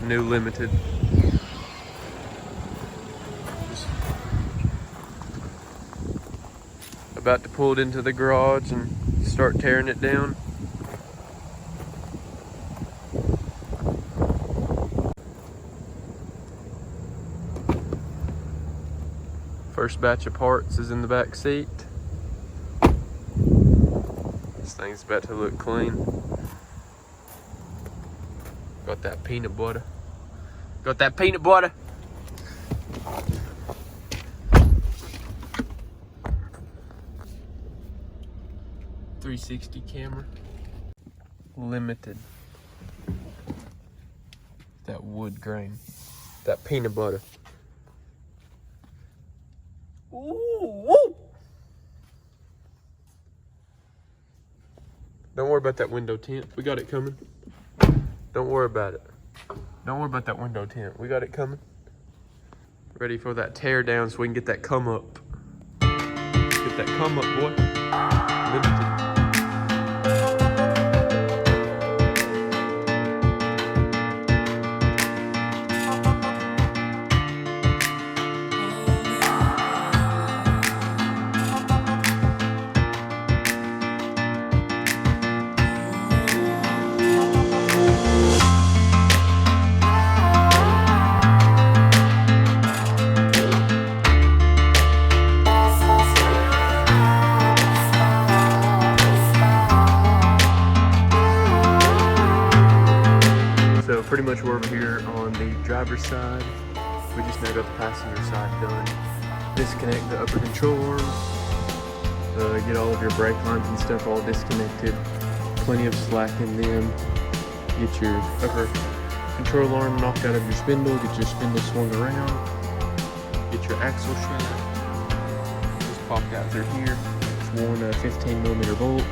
new Limited. Just about to pull it into the garage and start tearing it down. First batch of parts is in the back seat. This thing's about to look clean. Got that peanut butter. Got that peanut butter. .360 camera. Limited. That wood grain. That peanut butter. Ooh, woo. Don't worry about that window tint. We got it coming. Don't worry about it. Don't worry about that window tint. We got it coming. Ready for that tear down so we can get that come up. Get that come up, boy. Limited. Pretty much we're over here on the driver's side. We just now got the passenger side done. Disconnect the upper control arms. Get all of your brake lines and stuff all disconnected. Plenty of slack in them. Get your upper control arm knocked out of your spindle. Get your spindle swung around. Get your axle shaft just popped out through here. It's one 15mm bolt.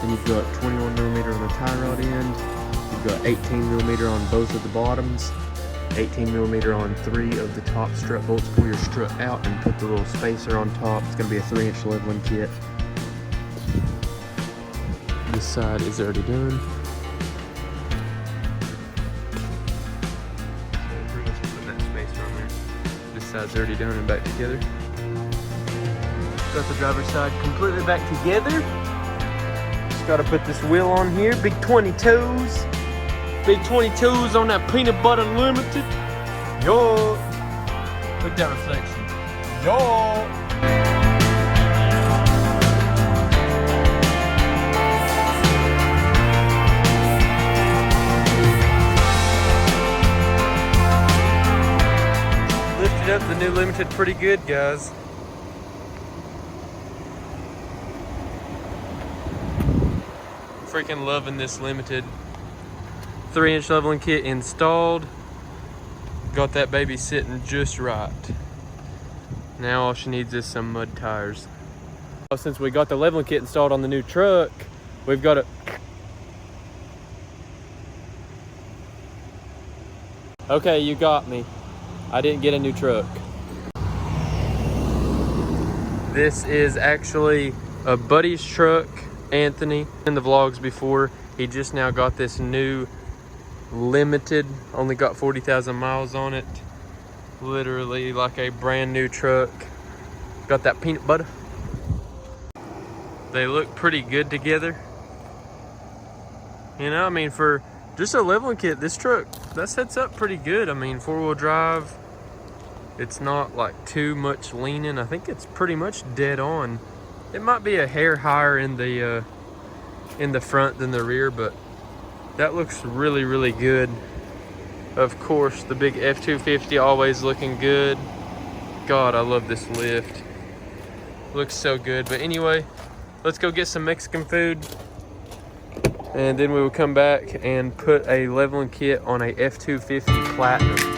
Then you've got 21mm on the tie rod end. You've got 18mm on both of the bottoms, 18mm on 3 of the top strut bolts. Pull your strut out and put the little spacer on top. It's going to be a 3-inch leveling kit. This side is already done. So pretty much just putting that spacer on there. This side's already done and back together. Got the driver's side completely back together. Just got to put this wheel on here. Big 22s. Big 22s on that peanut butter limited. Yo. Look at that reflection. Yo. Lifted up the new Limited pretty good, guys. Freaking loving this Limited. 3-inch leveling kit installed. Got that baby sitting just right. Now all she needs is some mud tires. Since we got the leveling kit installed on the new truck, we've got a... Okay, you got me. I didn't get a new truck. This is actually a buddy's truck, Anthony. In the vlogs before, he just now got this new Limited, only got 40,000 miles on it. Literally like a brand new truck. Got that peanut butter. They look pretty good together. You know, I mean, for just a leveling kit, this truck, that sets up pretty good. I mean, 4-wheel drive. It's not like too much leaning. I think it's pretty much dead on. It might be a hair higher in the front than the rear, but that looks really, really good. Of course, the big F250 always looking good. God, I love this lift. Looks so good. But anyway, let's go get some Mexican food. And then we will come back and put a leveling kit on a F250 Platinum.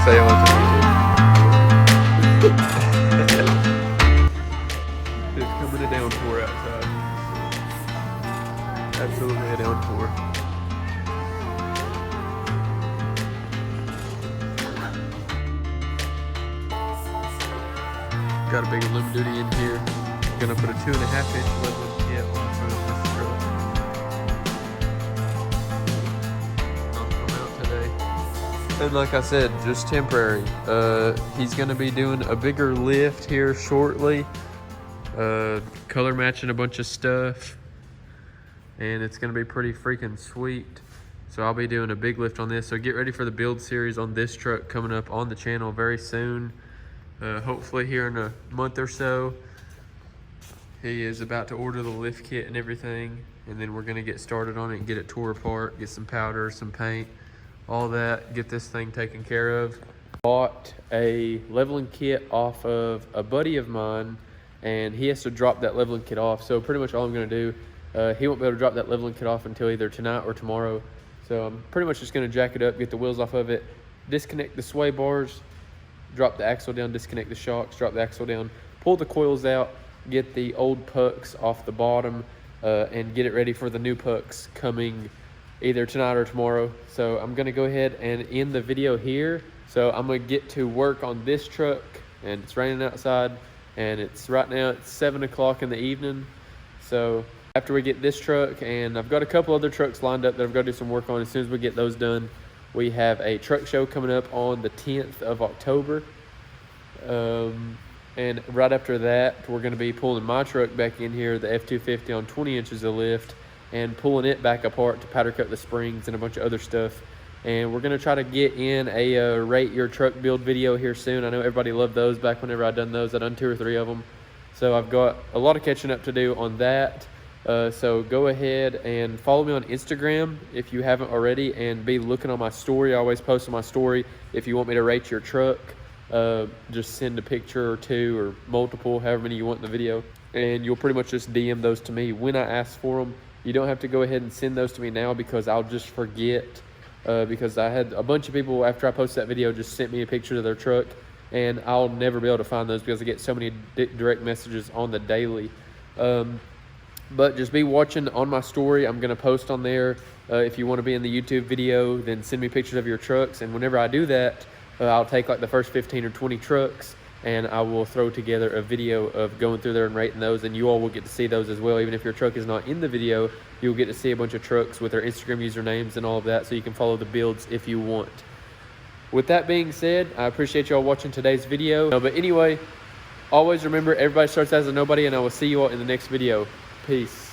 Say hello to YouTube. It's coming today. Absolutely a downpour. Got a big aluminum duty in here. Gonna put a 2.5-inch leveling kit on the front of this truck. I'll come out today. And like I said, just temporary. He's gonna be doing a bigger lift here shortly. Color matching a bunch of stuff. And it's gonna be pretty freaking sweet. So I'll be doing a big lift on this. So get ready for the build series on this truck coming up on the channel very soon. Hopefully here in a month or so. He is about to order the lift kit and everything, and then we're gonna get started on it and get it tore apart, get some powder, some paint, all that, get this thing taken care of. Bought a leveling kit off of a buddy of mine, and he has to drop that leveling kit off. So pretty much all I'm gonna do, he won't be able to drop that leveling kit off until either tonight or tomorrow. So I'm pretty much just gonna jack it up, get the wheels off of it, disconnect the sway bars, drop the axle down, disconnect the shocks, drop the axle down, pull the coils out, get the old pucks off the bottom, and get it ready for the new pucks coming either tonight or tomorrow. So I'm gonna go ahead and end the video here. So I'm gonna get to work on this truck, and it's raining outside, and right now it's 7 o'clock in the evening. So after we get this truck, and I've got a couple other trucks lined up that I've got to do some work on. As soon as we get those done, we have a truck show coming up on the 10th of October. And right after that, we're going to be pulling my truck back in here, the F250 on 20 inches of lift, and pulling it back apart to powder coat the springs and a bunch of other stuff. And we're going to try to get in a rate your truck build video here soon. I know everybody loved those back whenever I done those. I done 2 or 3 of them. So I've got a lot of catching up to do on that. So go ahead and follow me on Instagram if you haven't already, and be looking on my story. I always post on my story if you want me to rate your truck. Just send a picture or 2 or multiple, however many you want in the video, and you'll pretty much just DM those to me when I ask for them. You don't have to go ahead and send those to me now, because I'll just forget, because I had a bunch of people after I posted that video just sent me a picture of their truck, and I'll never be able to find those because I get so many direct messages on the daily. But just be watching on my story. I'm going to post on there. If you want to be in the YouTube video, then send me pictures of your trucks, and whenever I do that, I'll take like the first 15 or 20 trucks, and I will throw together a video of going through there and rating those, and you all will get to see those as well. Even if your truck is not in the video, you'll get to see a bunch of trucks with their Instagram usernames and all of that, so you can follow the builds if you want. With that being said, I appreciate y'all watching today's video. But anyway, always remember, everybody starts as a nobody, and I will see you all in the next video. Peace.